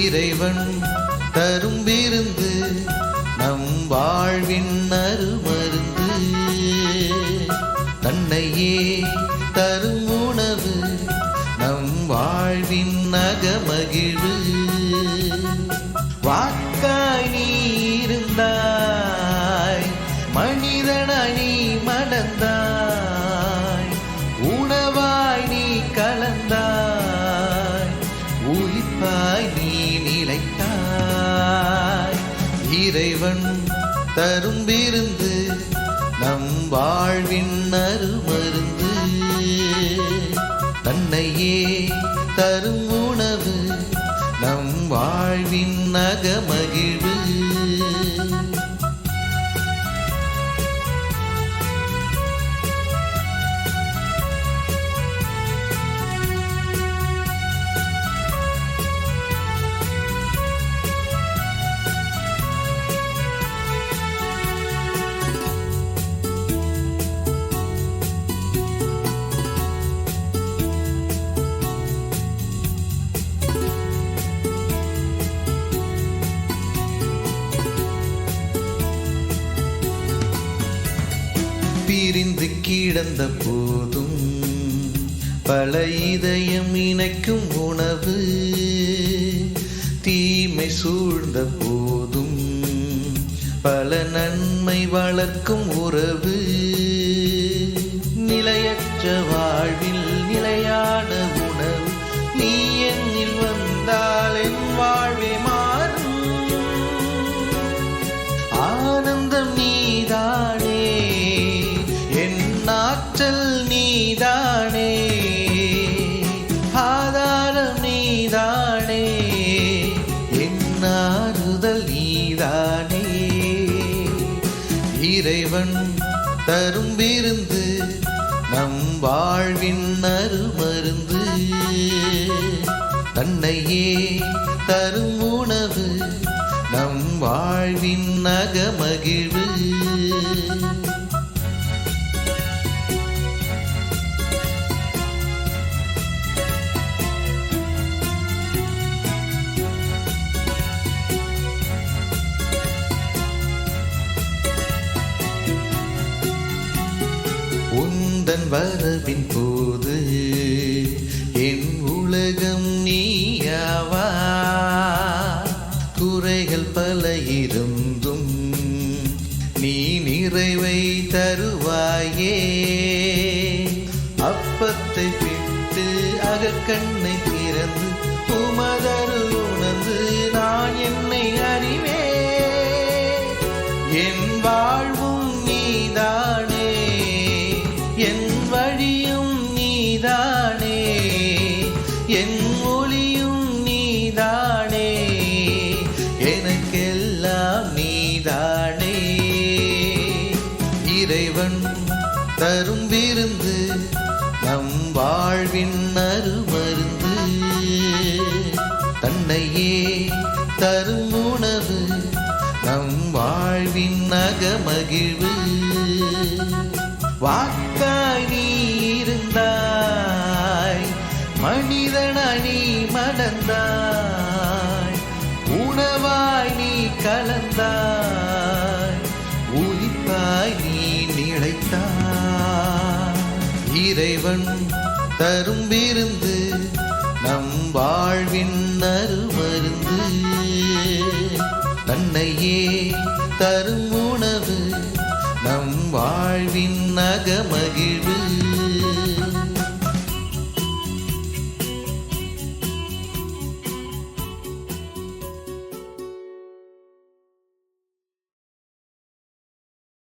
இறைவன் தரும் விருந்து நம் வாழ்வின் அருமருந்து. தன்னையே தரும் உணவு நம் வாழ்வின் அகமகிழ்வு. வாக்காய் நீ இருந்தாய், மனிதனாய் நீ மலர்ந்தாய், உணவாய் நீ கலந்தாய், உயிர்ப்பாய் நீ நிலைத்தாய். இறைவன் தரும் விருந்து நம் வாழ்வின் அருமருந்து. தன்னையே தரும் உணவு நம் வாழ்வின் அகமகிழ்வு. பிரிந்து கிடந்த போதும் பல இதயம் இணைக்கும் உணவு. தீமை சூழ்ந்த போதும் பல நன்மை வளர்க்கும் உறவு. நிலையற்ற வாழ்வில் நிலையான உணவு நீ என்னில் வந்தால் என் வாழ்வே மாறும். ஆனந்தம் நீதானே, ஆற்றல் நீதானே, ஆதாரம் நீதானே, என் ஆறுதல் நீதானே. இறைவன் தரும் விருந்து நம் வாழ்வின் அருமருந்து. தன்னையே தரும் உணவு நம் வாழ்வின் அகமகிழ்வு. உந்தன் வரவின் போது என் உலகம் நீயாவா. குறைகள் பல இருந்தும் நீ நிறைவை தருவாயே. அப்பத்தை விட்டு அகக்கண்ணை திறந்து உமதருள் உணர்ந்து நான் என்னை அறிவேன். என் வாழ்வும் நீதானே, என் வழியும் நீதானே, என் ஒளியும் நீதானே, எனக்கெல்லாம் நீதானே. இறைவன் தரும் விருந்து நம் வாழ்வின் அருமருந்து. தன்னையே தரும் உணவு நம் வாழ்வின் அகமகிழ்வு. வாக்காய் நீ இருந்தாய், மனிதனாய் நீ மலர்ந்தாய், உணவாய் நீ கலந்தாய், உயிர்ப்பாய் நீ நிலைத்தாய். இறைவன் தரும் விருந்து நம் வாழ்வின் அருமருந்து. தன்னையே தரும் உணவு நம் வாழ்வின் அகமகிழ்வு.